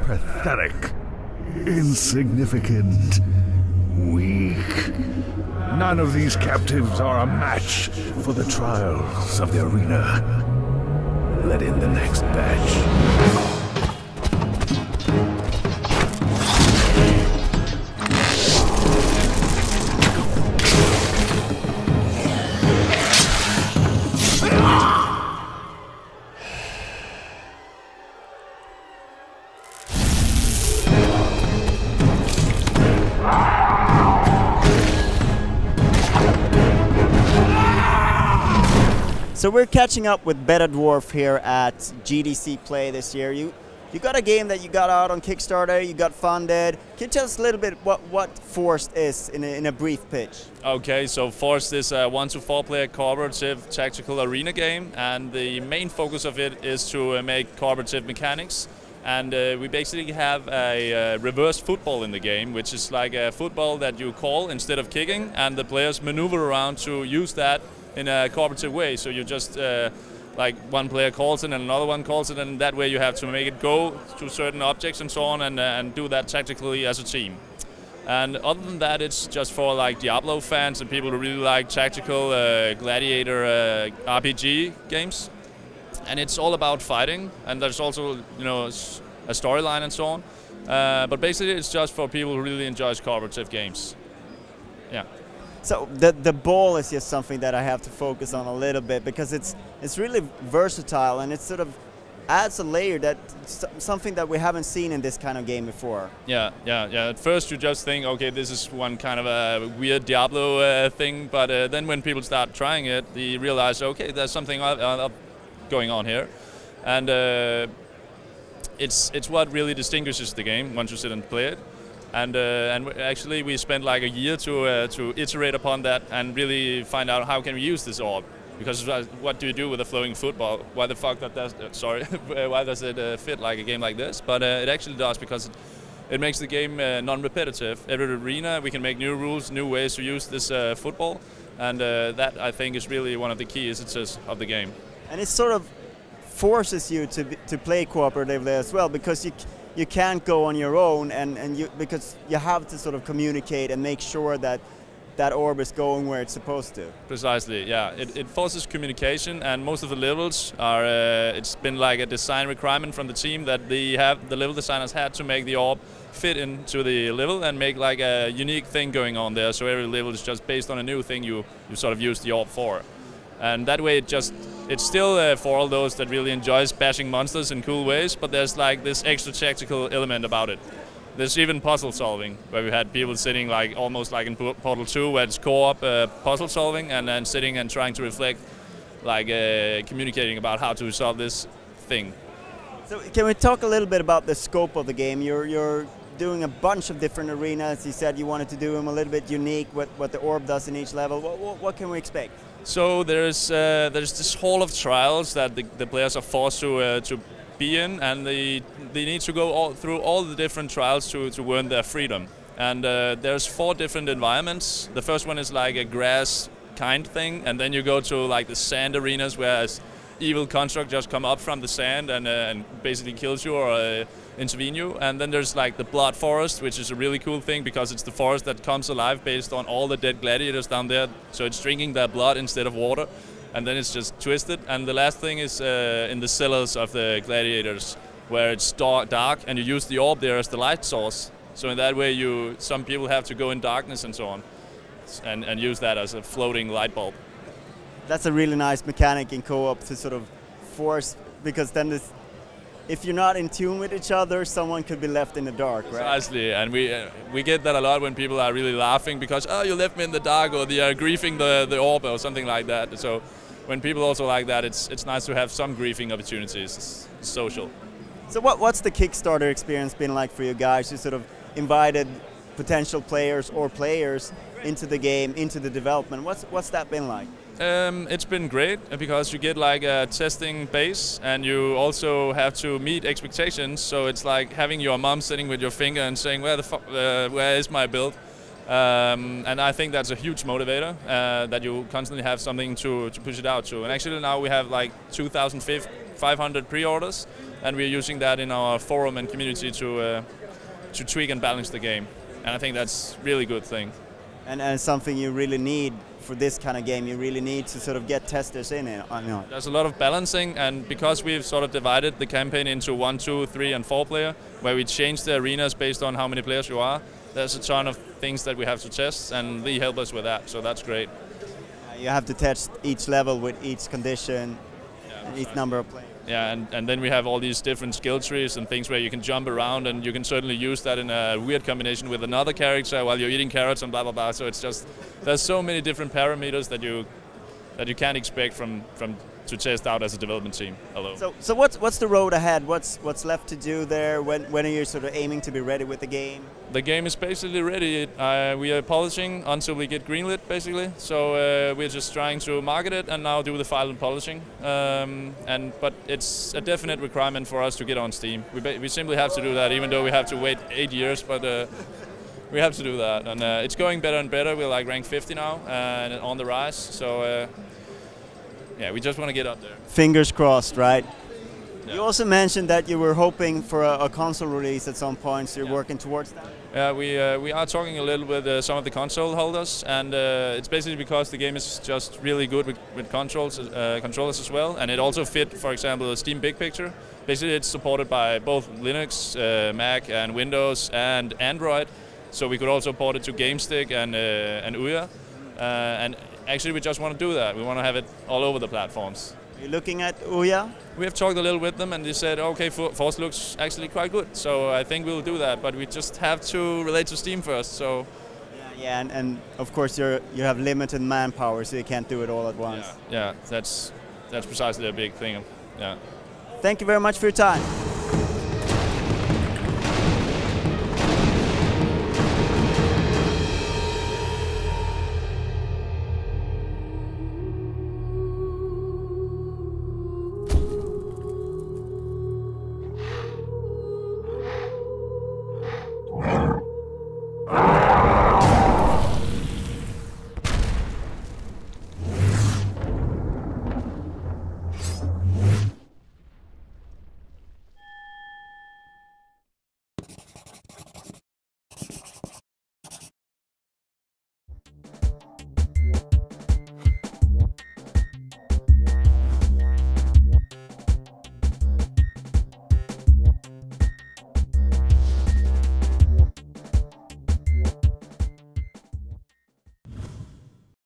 Pathetic. Insignificant. Weak. None of these captives are a match for the trials of the arena. Let in the next batch. So we're catching up with Betadwarf here at GDC Play this year. You got a game that you got out on Kickstarter, you got funded. Can you tell us a little bit what Forced is in a brief pitch? Okay, so Forced is a 1 to 4 player cooperative tactical arena game, and the main focus of it is to make cooperative mechanics. And we basically have a reverse football in the game, which is like a football that you call instead of kicking, and the players maneuver around to use that in a cooperative way. So you just like one player calls it and another one calls it, and that way you have to make it go to certain objects and so on, and do that tactically as a team. And other than that, it's just for like Diablo fans and people who really like tactical gladiator RPG games. And it's all about fighting, and there's also, you know, a storyline and so on. But basically, it's just for people who really enjoy cooperative games. Yeah. So the ball is just something that I have to focus on a little bit, because it's really versatile, and it sort of adds a layer that something that we haven't seen in this kind of game before. Yeah. At first you just think, okay, this is one kind of a weird Diablo thing, but then when people start trying it, they realize, okay, there's something going on here, and it's what really distinguishes the game once you sit and play it. And actually we spent like a year to iterate upon that and really find out how can we use this orb, because what do you do with a flowing football? Why the fuck why does it fit like a game like this? But it actually does, because it makes the game non-repetitive. Every arena we can make new rules, new ways to use this football, and that I think is really one of the key essences of the game. And it sort of forces you to play cooperatively as well, because you can't go on your own, because you have to sort of communicate and make sure that that orb is going where it's supposed to. Precisely, yeah. It forces communication, and most of the levels are. It's been like a design requirement from the team that the level designers had to make the orb fit into the level and make like a unique thing going on there. So every level is just based on a new thing you sort of use the orb for. And that way it's still for all those that really enjoys bashing monsters in cool ways, but there's like this extra tactical element about it. There's even puzzle solving, where we had people sitting like almost like in Portal 2, where it's co-op puzzle solving, and then sitting and trying to reflect, like communicating about how to solve this thing. So can we talk a little bit about the scope of the game? You're doing a bunch of different arenas. You said you wanted to do them a little bit unique, what the orb does in each level. What can we expect? So there's this hall of trials that the players are forced to be in, and they need to go through all the different trials to earn their freedom. And there's 4 different environments. The first one is like a grass kind thing, and then you go to like the sand arenas, where evil construct just come up from the sand and basically kills you or intervene you. And then there's like the blood forest, which is a really cool thing, because it's the forest that comes alive based on all the dead gladiators down there. So it's drinking their blood instead of water, and then it's just twisted. And the last thing is in the cellars of the gladiators, where it's dark, and you use the orb there as the light source. So in that way, some people have to go in darkness and so on, and use that as a floating light bulb. That's a really nice mechanic in co-op to sort of force, because then if you're not in tune with each other, someone could be left in the dark, right? Precisely, and we get that a lot when people are really laughing because, oh, you left me in the dark, or they are griefing the orb or something like that. So when people also like that, it's nice to have some griefing opportunities. It's social. So what's the Kickstarter experience been like for you guys? You sort of invited potential players or players into the game, into the development. What's that been like? It's been great, because you get like a testing base, and you also have to meet expectations. So it's like having your mom sitting with your finger and saying, where is my build? And I think that's a huge motivator, that you constantly have something to push it out to. And actually now we have like 2,500 pre-orders, and we're using that in our forum and community to tweak and balance the game. And I think that's a really good thing. And something you really need for this kind of game. You really need to sort of get testers in it. There's a lot of balancing, and because we've sort of divided the campaign into 1, 2, 3, and 4 player, where we change the arenas based on how many players you are, there's a ton of things that we have to test, and they help us with that, so that's great. You have to test each level with each condition, and each number of players. Yeah, and then we have all these different skill trees and things where you can jump around, and you can certainly use that in a weird combination with another character while you're eating carrots and blah blah blah. So it's just, there's so many different parameters that you can't expect from to test out as a development team alone. So what's the road ahead? What's left to do there? When are you sort of aiming to be ready with the game? The game is basically ready. We are polishing until we get greenlit, basically. So we're just trying to market it and now do the final polishing. But it's a definite requirement for us to get on Steam. We simply have to do that, even though we have to wait 8 years. But we have to do that, and it's going better and better. We're like rank 50 now and on the rise. So yeah, we just want to get up there. Fingers crossed, right? Yeah. You also mentioned that you were hoping for a console release at some point, so you're working towards that? Yeah, we are talking a little with some of the console holders, and it's basically because the game is just really good with controllers as well, and it also fit, for example, the Steam Big Picture. Basically, it's supported by both Linux, Mac, and Windows, and Android, so we could also port it to GameStick and Ouya, and actually we just want to do that. We want to have it all over the platforms. Are you looking at Ouya? We have talked a little with them, and they said, okay, Force looks actually quite good, so I think we'll do that, but we just have to relate to Steam first. So. Yeah, and of course you have limited manpower, so you can't do it all at once. Yeah, that's precisely a big thing. Yeah. Thank you very much for your time.